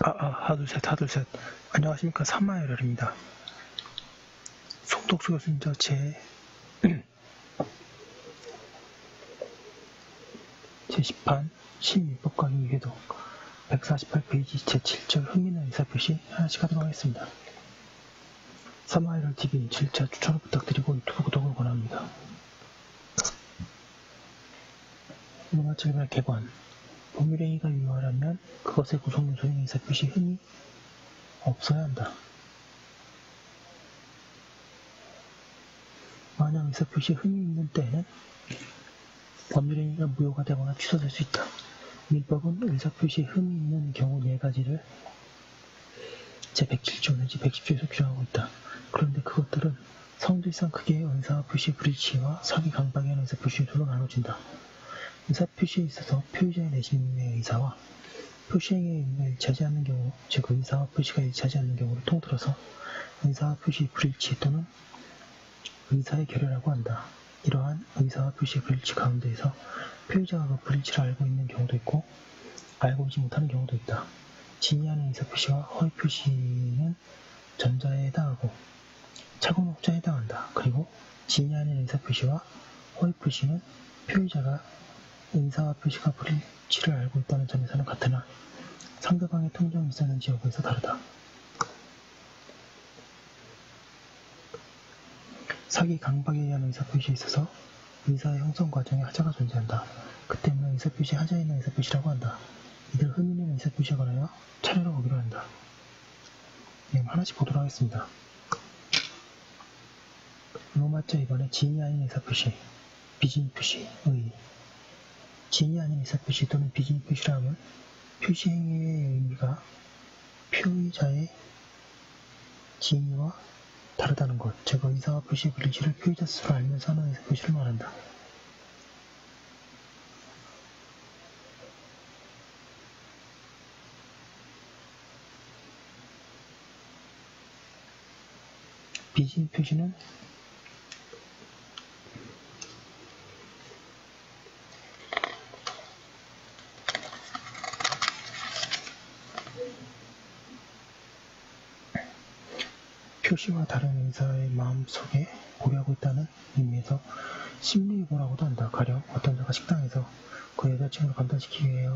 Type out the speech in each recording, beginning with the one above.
하둘셋. 안녕하십니까. 삼마열혈입니다. 송독수 교수님 제 10판 신민법 강의 회독 148페이지 제7절 흥미있는 의사표시 하나씩 하도록 하겠습니다. 삼마열혈 TV 7차 추천을 부탁드리고 유튜브 구독을 권합니다. 문화적인 개관 법률행위가 유효하려면 그것의 구성 요소인 의사표시 흠이 없어야 한다. 만약 의사표시 흠이 있는 때에는 법률행위가 무효가 되거나 취소될 수 있다. 민법은 의사표시에 흠이 있는 경우 4가지를 제107조 내지 110조에서 규정하고 있다. 그런데 그것들은 성질상 크게 의사표시 불일치와 사기 강박에 의한 의사표시 요소로 나눠진다. 의사표시에 있어서 표의자의 내심의 의사와 표시행위의 의미가 일치하지 않는 경우, 즉 의사와 표시가 일치하지 않는 경우를 통틀어서 의사와 표시 불일치 또는 의사의 결여라고 한다. 이러한 의사와 표시의 불일치 가운데에서 표의자가 그 불일치를 알고 있는 경우도 있고 알고 있지 못하는 경우도 있다. 진의하는 의사표시와 허위표시는 전자에 해당하고 착오목자에 해당한다. 그리고 진의하는 의사표시와 허위표시는 표의자가 의사와 표시가 불일치를 알고 있다는 점에서는 같으나 상대방의 통정이 있었는지 여부에서 다르다. 사기 강박에 의한 의사표시에 있어서 의사의 형성 과정에 하자가 존재한다. 그 때문에 의사표시 하자에 있는 의사표시라고 한다. 이들 흠 있는 의사표시에 관하여 차례로 보기로 한다. 하나씩 보도록 하겠습니다. 로마자 2번에 진이 아닌 의사표시, 비진이 표시, 의. 진이 아닌 의사표시 또는 비진이 표시라 하면 표시 행위의 의미가 표의자의 진의와 다르다는 것, 즉 의사와 표시의 불일치를 표의자 스스로 알면서 하는 의사표시를 말한다. 비진 표시는 표시와 다른 의사의 마음속에 고려하고 있다는 의미에서 심리유보라고도 한다. 가령 어떤 자가 식당에서 그 여자친구를 감탄시키기 위해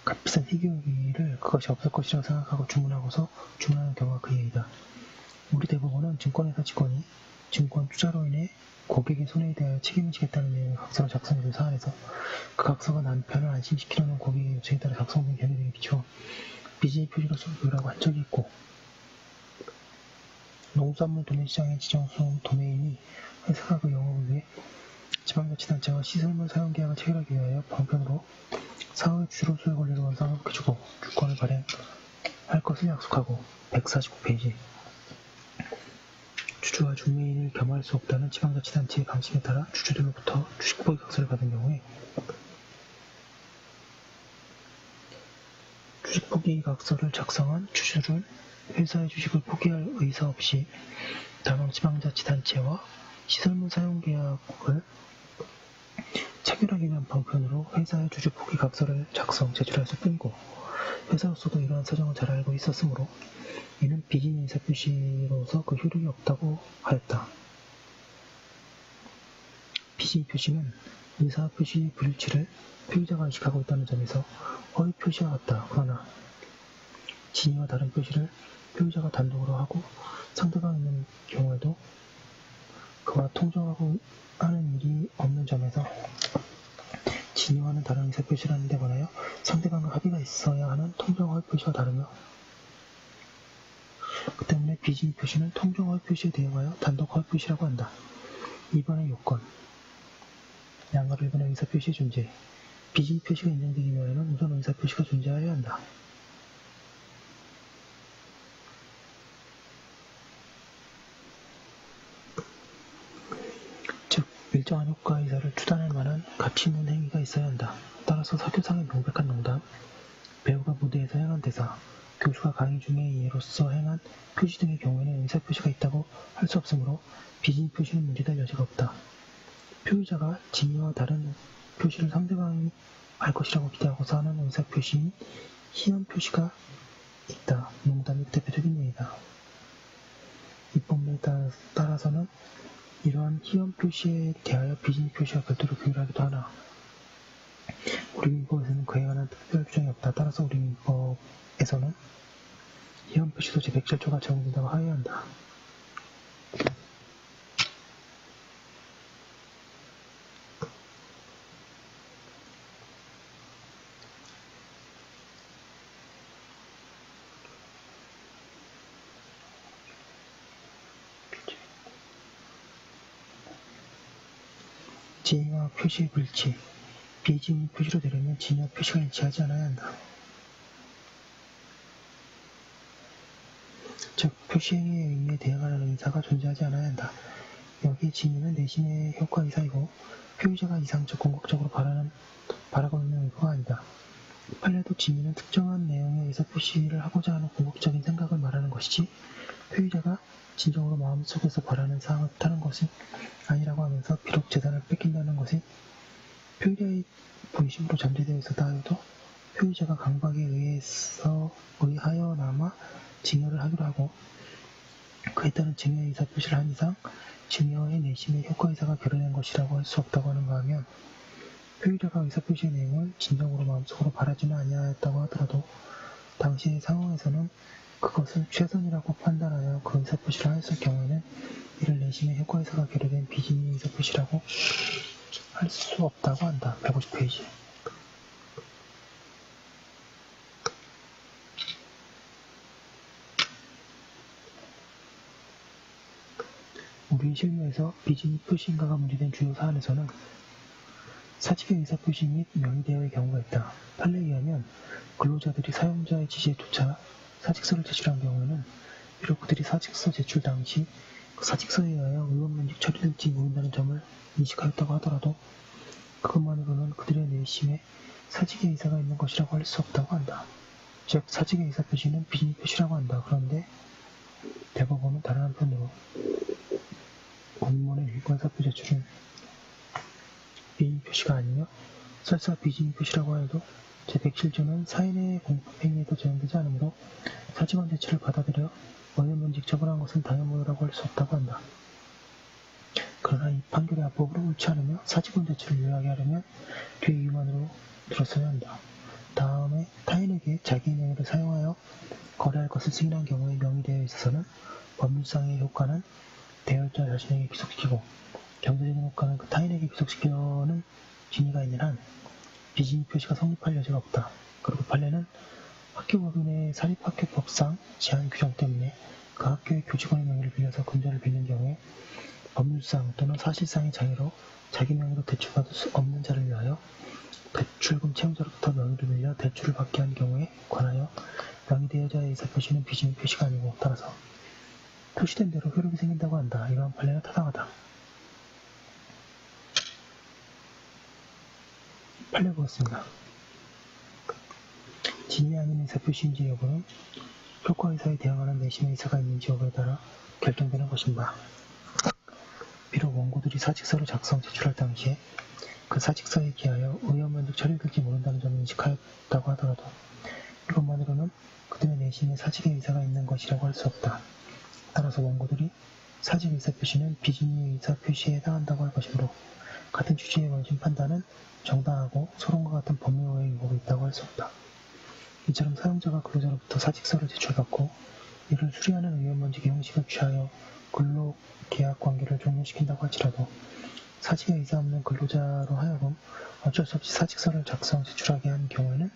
값비싼 희귀요리를 그것이 없을 것이라고 생각하고 주문하고서 주문하는 경우가 그 예이다. 우리 대부분은 증권회사 직원이 증권 투자로 인해 고객의 손해에 대하여 책임을 지겠다는 내용의 각서를 작성해준 사안에서 그 각서가 남편을 안심시키려는 고객의 요청에 따라 작성된 견해 등에 비추어 비진의 표시로서 유효라고 한 적이 있고, 농수산물 도매시장의 지정수용 도매인이 회사가 그 영업을 위해 지방자치단체와 시설물 사용계약을 체결하기 위하여 방편으로 사업의 주로서의 권리를 완성해주고 주권을 발행할 것을 약속하고 149페이지 주주와 중매인을 겸할 수 없다는 지방자치단체의 방침에 따라 주주들로부터 주식포기 각서를 받은 경우에 주식포기 각서를 작성한 주주를 회사의 주식을 포기할 의사 없이 다만 지방자치단체와 시설물 사용계약을 체결하기 위한 방편으로 회사의 주주 포기 각서를 제출했을 뿐이고, 회사로서도 이러한 사정을 잘 알고 있었으므로 이는 비진 의사표시로서 그 효력이 없다고 하였다. 비진 표시는 의사 표시의 불일치를 표의자가 의식하고 있다는 점에서 허위 표시와 같다. 그러나 진의와 다른 표시를 표의자가 단독으로 하고 상대방이 있는 경우에도 그와 통정하고 하는 일이 없는 점에서 진의와는 다른 의사표시라는 데 관하여 상대방과 합의가 있어야 하는 통정 허위 표시와 다르며, 그 때문에 비진 표시는 통정 허위 표시에 대응하여 단독 허위 표시라고 한다. 2번의 요건 양가로 1번의 의사표시의 존재. 비진 표시가 인정되기 위하여는 우선 의사표시가 존재해야 한다. 즉 일정한 효과 의사를 추단할 만한 가치 있는 행위가 있어야 한다. 따라서 사교상의 명백한 농담, 배우가 무대에서 행한 대사, 교수가 강의 중에 예로서 행한 표시 등의 경우에는 의사표시가 있다고 할 수 없으므로 비진 표시는 문제될 여지가 없다. 표의자가 진의와 다른 표시를 상대방이 알 것이라고 기대하고서 하는 의사표시인 희연 표시가 있다. 농담이 대표적인 예이다. 입법에 따라서는 이러한 희연 표시에 대하여 비진이 표시와 별도로 규율하기도 하나 우리 민법에서는 그에 관한 특별 규정이 없다. 따라서 우리 민법에서는 희연 표시도 제107조가 적용된다고 하여한다. 진위와 표시의 불일치 비진이 표시로 되려면 진위와 표시가 일치하지 않아야 한다. 즉 표시행위의 의미에 대응하는 의사가 존재하지 않아야 한다. 여기에 진위는 내심의 효과 이사이고 표의자가 이상적 궁극적으로 바라고 있는 의도가 아니다. 판례도 진위는 특정한 내용의 의사 표시를 하고자 하는 궁극적인 생각을 말하는 것이지 표의자가 진정으로 마음속에서 바라는 사항을 뜻하는 것이 아니라고 하면서 비록 재산을 뺏긴다는 것이 표의자의 본심으로 잠재되어 있었다 하여도 표의자가 강박에 의하여나마 증여를 하기로 하고 그에 따른 증여 의사 표시를 한 이상 증여의 내심의 효과 의사가 결여된 것이라고 할 수 없다고 하는가 하면 표의자가 의사 표시의 내용을 진정으로 마음속으로 바라지는 아니하였다고 하더라도 당시의 상황에서는 그것을 최선이라고 판단하여 그 의사 표시를 하였을 경우에는 이를 내심의 효과 의사가 결여된 비진의 의사 표시라고 할 수 없다고 한다. 150페이지. 우리 실무에서 비진의 표시인가가 문제된 주요 사안에서는 사직의 의사표시 및 명의대여의 경우가 있다. 판례에 의하면 근로자들이 사용자의 지시에 쫓아 사직서를 제출한 경우에는 비록 그들이 사직서 제출 당시 그 사직서에 의하여 의원면직 처리될지 모른다는 점을 인식하였다고 하더라도 그것만으로는 그들의 내심에 사직의 의사가 있는 것이라고 할 수 없다고 한다. 즉 사직의 의사표시는 비진의 표시라고 한다. 그런데 대법원은 다른 한편으로 공무원의 일부 의사표 제출은 비진의 표시가 아니며 설사 비진의 표시라고 하여도 제107조는 사인의 공법행위에도 적용되지 않으므로 사직원 제출을 받아들여 의원면직 처분한 것은 당연무효라고 할 수 없다고 한다. 그러나 이 판결의 합법으로 옳지 않으며 사직원 제출을 유효하게 하려면 뒤의 이유만으로 들었어야 한다. 다음에 타인에게 자기의 명의를 사용하여 거래할 것을 승인한 경우에 명의대여에 있어서는 법률상의 효과는 대여자 자신에게 귀속시키고 경제적인 효과는 그 타인에게 귀속시키려는 진위가 있는 한 비진의 표시가 성립할 여지가 없다. 그리고 판례는 학교법인의 사립학교법상 제한 규정 때문에 그 학교의 교직원의 명의를 빌려서 금전을 빌린 경우에 법률상 또는 사실상의 장애로 자기 명의로 대출받을 수 없는 자를 위하여 대출금 채무자로부터 명의를 빌려 대출을 받게 한 경우에 관하여 명의대여자의 의사표시는 비진의 표시가 아니고 따라서 표시된 대로 효력이 생긴다고 한다. 이러한 판례는 타당하다. 판례 보겠습니다. 진위 아닌 의사표시인지 여부는 효과의사에 대항하는 내심의 의사가 있는지 여부에 따라 결정되는 것인가. 비록 원고들이 사직서를 작성 제출할 당시에 그 사직서에 기하여 의원면직 처리될지 모른다는 점을 인식하였다고 하더라도 이것만으로는 그들의 내심에 사직의 의사가 있는 것이라고 할 수 없다. 따라서 원고들이 사직 의사표시는 비진의 의사표시에 해당한다고 할 것이므로 같은 취지의 원심 판단은 정당하고 서론과 같은 법률오해의 유혹이 있다고 할 수 없다. 이처럼 사용자가 근로자로부터 사직서를 제출받고 이를 수리하는 의원면직의 형식을 취하여 근로계약 관계를 종료시킨다고 할지라도 사직의 의사 없는 근로자로 하여금 어쩔 수 없이 사직서를 작성 제출하게 한 경우에는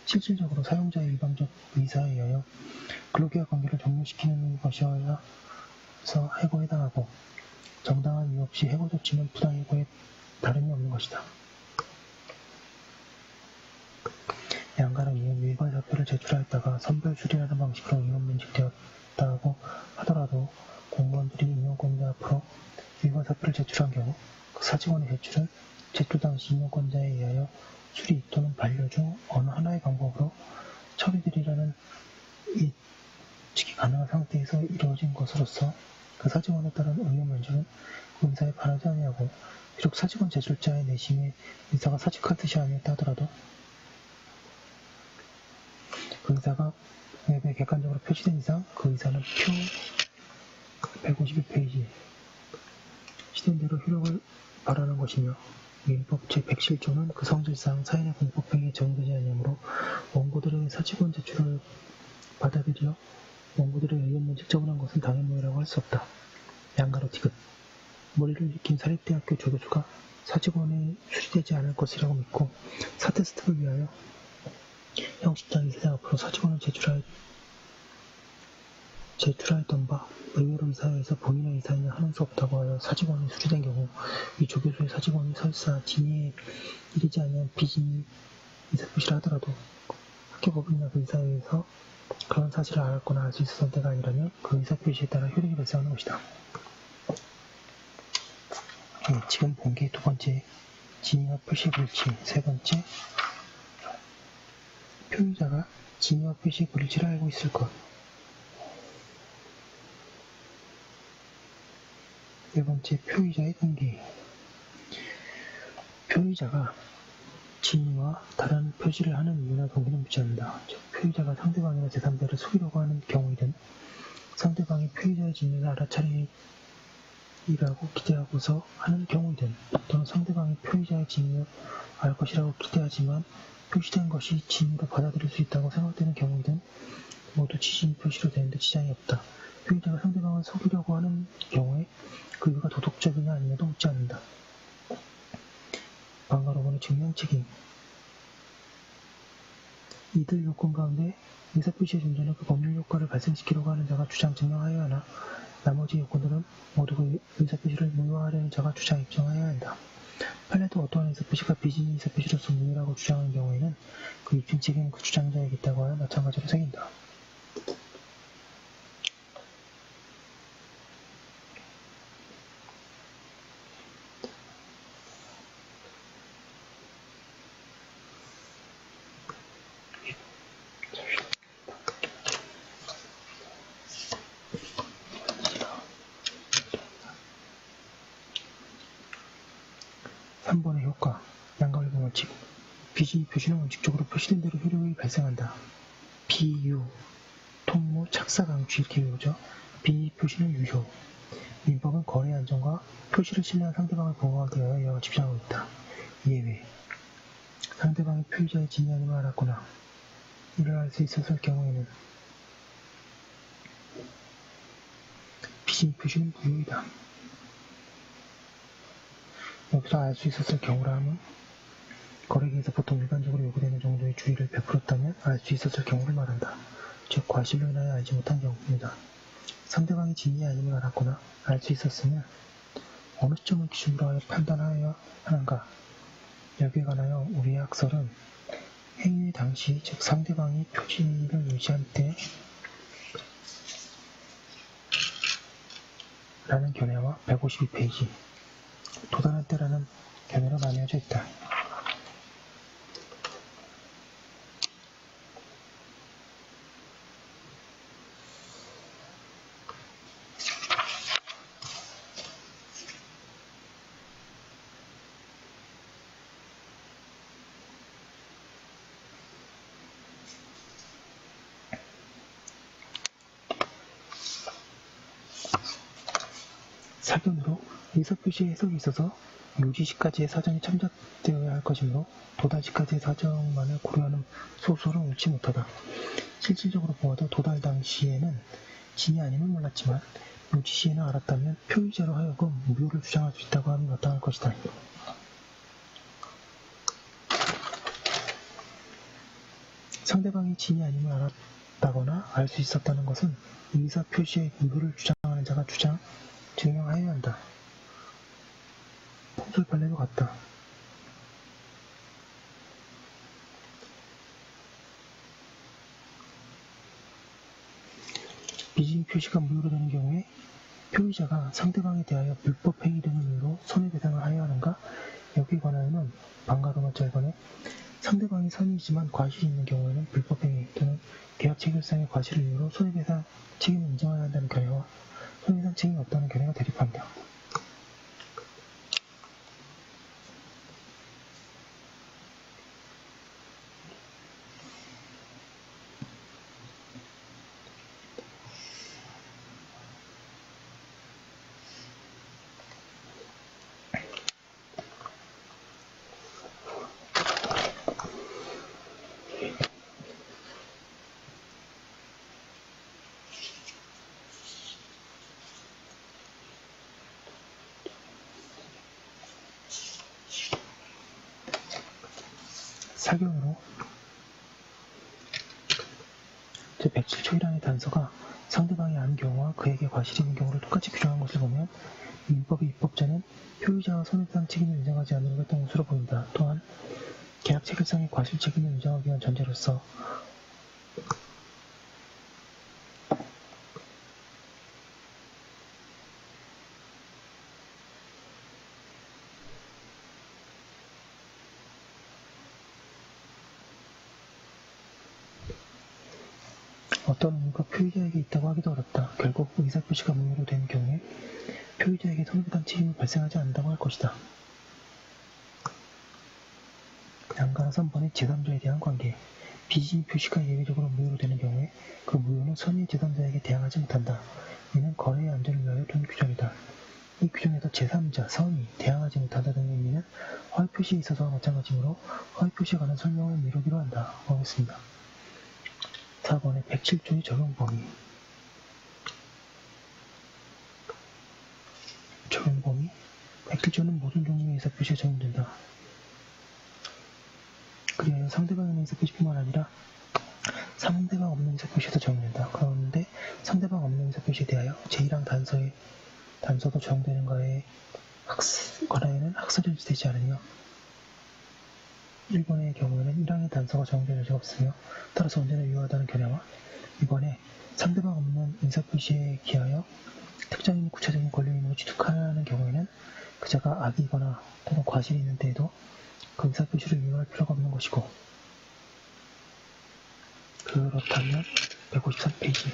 실질적으로 사용자의 일방적 의사에 의하여 근로계약 관계를 종료시키는 것이어서 해고에 해당하고 정당한 이유 없이 해고 조치는 부당해고에 다름이 없는 것이다. 양가는 이후 일괄 사표를 제출하였다가 선별 수리라는 방식으로 의원면직되었다고 하더라도 공무원들이 임용권자 앞으로 일괄 사표를 제출한 경우 그 사직원의 제출은 제출 당시 임용권자에 의하여 수리 또는 반려 중 어느 하나의 방법으로 처리되리라는 예측이 가능한 상태에서 이루어진 것으로서 그 사직원에 따른 의원면직은 그 의사에 반하지 아니하고 비록 사직원 제출자의 내심의 의사가 사직할 뜻이 아니었다 하더라도 그 의사가 외부에 문건에 객관적으로 표시된 이상 그 의사는 표 152페이지 시된 대로 효력을 발하는 것이며 민법 제107조는 그 성질상 사인의 공법행위에 적용되지 아니하므로 원고들의 사직원 제출을 받아들여 원고들의 의견만 직접을 것은 당연무효라고 할 수 없다. 양가로 디귿 머리를 익힌 사립대학교 조교수가 사직원에 수리되지 않을 것이라고 믿고 사테스트를 위하여 형식장 이사장 앞으로 사직원을 제출하였던 바 의외로 이사회에서 본인의 이사는 하는 수 없다고 하여 사직원이 수리된 경우 이 조교수의 사직원이 설사 진위에 이르지 아니한 비진위 이사표시라 하더라도 학교법인이나 그 이사회에서 그런 사실을 알았거나 알 수 있었던 때가 아니라면 그 의사표시에 따라 효력이 발생하는 것이다. 지금 본 게 두 번째 진위와 표시의 불일치, 세 번째 표의자가 진위와 표시의 불일치를 알고 있을 것, 네 번째 표의자의 동기. 표의자가 진위와 다른 표시를 하는 이유나 동기는 묻지 않는다. 즉, 표의자가 상대방이나 제3자를 속이려고 하는 경우이든 상대방이 표의자의 진위를 알아차리라고 기대하고서 하는 경우이든 또는 상대방이 표의자의 진위를 알 것이라고 기대하지만 표시된 것이 진위로 받아들일 수 있다고 생각되는 경우이든 모두 지진 표시로 되는데 지장이 없다. 표의자가 상대방을 속이려고 하는 경우에 그 이유가 도덕적이냐 아니냐도 묻지 않는다. 방가로본의 증명책임. 이들 요건 가운데 의사표시의 존재는 그 법률 효과를 발생시키려고 하는 자가 주장 증명하여야 하나 나머지 요건들은 모두 그 의사표시를 무효화하려는 자가 주장 입증하여야 한다. 판례도 어떠한 의사표시가 비진위 의사표시로서 무효라고 주장하는 경우에는 그 입증 책임은 그 주장자에게 있다고 하여 마찬가지로 생긴다. 효과, 양가활용 원칙. 비진위 표시는 원칙적으로 표시된 대로 효력이 발생한다. 비유, 통모, 착사, 강취 이렇게 외우죠. 비진위 표시는 유효. 민법은 거래 안전과 표시를 신뢰한 상대방을 보호하기 위하여 이와 같이 주장하고 있다. 예외. 상대방이 표의자의 진위 아님을 알았거나 이를 알 수 있었을 경우에는 비진위 표시는 무효이다. 여기서 알 수 있었을 경우라 하면 거래기에서 보통 일반적으로 요구되는 정도의 주의를 베풀었다면 알 수 있었을 경우를 말한다. 즉 과실로 인하여 알지 못한 경우입니다. 상대방이 진위 아님을 알았거나 알 수 있었으면 어느 시점을 기준으로 하여 판단하여야 하는가. 여기에 관하여 우리의 학설은 행위 당시 즉 상대방이 표지를 유지한 때 라는 견해와 152페이지 도달한 때라는 견해로 나뉘어져 있다. 사견으로 의사표시의 해석이 있어서 묘지시까지의 사정이 참작되어야 할 것이므로 도달시까지의 사정만을 고려하는 소설은 옳지 못하다. 실질적으로 보아도 도달 당시에는 진이 아님을 몰랐지만 묘지시에는 알았다면 표의자로 하여금 무효를 주장할 수 있다고 함이 마땅할 것이다. 상대방이 진이 아님을 알았다거나 알 수 있었다는 것은 의사표시의 무효를 주장하는 자가 증명하여야 한다. 풍설 판례도 같다. 비진위 표시가 무효로 되는 경우에 표의자가 상대방에 대하여 불법 행위 등의 이유로 손해배상을 하여야 하는가? 여기에 관하여는 방가로만 절반에 상대방이 선이지만 과실이 있는 경우에는 불법 행위 또는 계약 체결상의 과실을 이유로 손해배상 책임을 인정해야 한다는 견해와 손해배상 책임이 없다는 견해가 대립한다. 사견으로 제107조 1항의 단서가 상대방이 아는 경우와 그에게 과실이 있는 경우를 똑같이 규정한 것을 보면 민법의 입법자는 표의자와 손해배상 책임을 인정하지 않으려고 했던 것으로 보인다. 또한 계약 체결상의 과실 책임을 인정하기 위한 전제로서 어떤 의무가 표의자에게 있다고 하기도 어렵다. 결국 의사표시가 무효로 된 경우에 표의자에게 손해배상 책임이 발생하지 않는다고 할 것이다. 양가나 3번의 제3자에 대한 관계. 비지의 표시가 예외적으로 무효로 되는 경우에 그 무효는 선의의 제3자에게 대항하지 못한다. 이는 거래의 안전을 위하여 둔 규정이다. 이 규정에서 제3자, 선의, 대항하지 못한다 등의 의미는 허위표시에 있어서와 마찬가지로 허위표시에 관한 설명을 미루기로 한다. 보겠습니다. 4번의 107조의 적용 범위. 적용 범위. 107조는 모든 종류의 의사표시에 적용된다. 그리하여 상대방에 대한 의사표시뿐만 아니라 상대방 없는 의사표시에도 적용된다. 그런데 상대방 없는 의사표시에 대하여 제1항 단서도 적용되는 거래에는 학설이 되지 않으며 1번의 경우에는 1항의 단서가 적용될 여지가 없으며 따라서 언제나 유효하다는 견해와 이번에 상대방 없는 의사표시에 기하여 특정인 구체적인 권리의무를 취득하는 경우에는 그자가 악이거나 또는 과실이 있는 때에도 그 의사표시를 유효할 필요가 없는 것이고 그렇다면 153페이지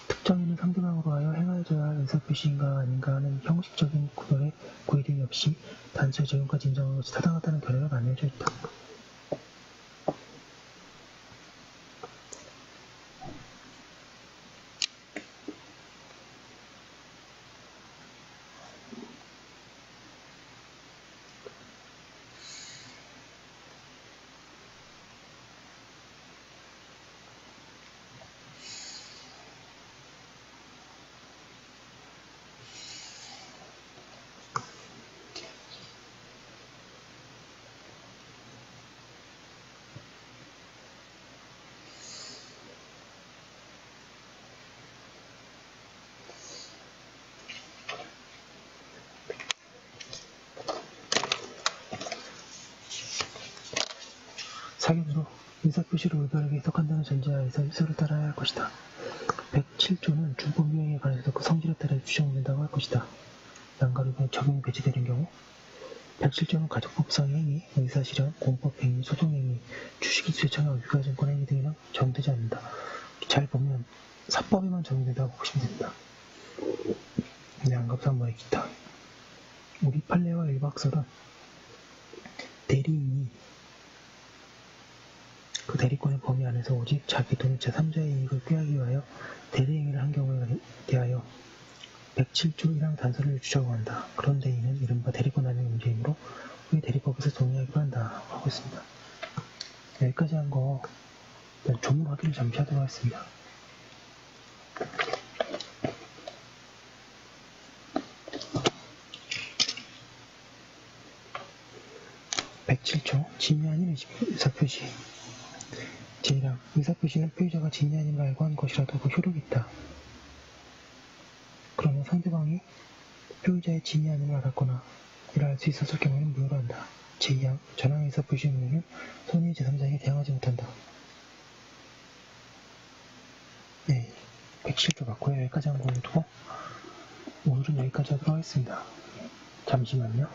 특정인은 상대방으로 하여 행하여져야 할 의사표시인가 아닌가 하는 형식적인 구별의 구애됨이 없이 단서의 적용까지 인정하는 것이 타당하다는 견해가 나뉘어져 있다. 사견으로 의사표시를 올바르게 해석한다는 전제하에서 일서를 따라야 할 것이다. 107조는 준법유형에 관해서도 그 성질에 따라 규정된다고 할 것이다. 양가류의 적용이 배제되는 경우 107조는 가족법상 행위, 의사실현, 공법행위, 소송행위, 주식이수요청약, 유가증권행위 등에는 적용되지 않는다. 잘 보면 사법에만 적용된다고 보시면 됩니다. 양갑 3번의 기타. 우리 판례와 일박설은 대리인이 그 대리권의 범위 안에서 오직 자기 또는 제3자의 이익을 꾀하기 위하여 대리행위를 한 경우에 대하여 107조 1항 단서를 적용한다. 그런데 이는 이른바 대리권 남용 문제이므로 후에 대리법에서 동의하기로 한다. 하고 있습니다. 여기까지 한 거 조문 확인을 잠시 하도록 하겠습니다. (107조) 진위 아닌 의사표시. 제1항 의사표시는 표의자가 진위 아님을 알고 한 것이라도 그 효력이 있다. 그러면 상대방이 표의자의 진위 아님을 알았거나 이를 알 수 있었을 경우에는 무효로 한다. 제2항 전항 의사표시의 무효는 손해의 제3자에게 대항하지 못한다. 네, 107조 맞고요. 여기까지 한 거 두고 오늘은 여기까지 하도록 하겠습니다. 잠시만요.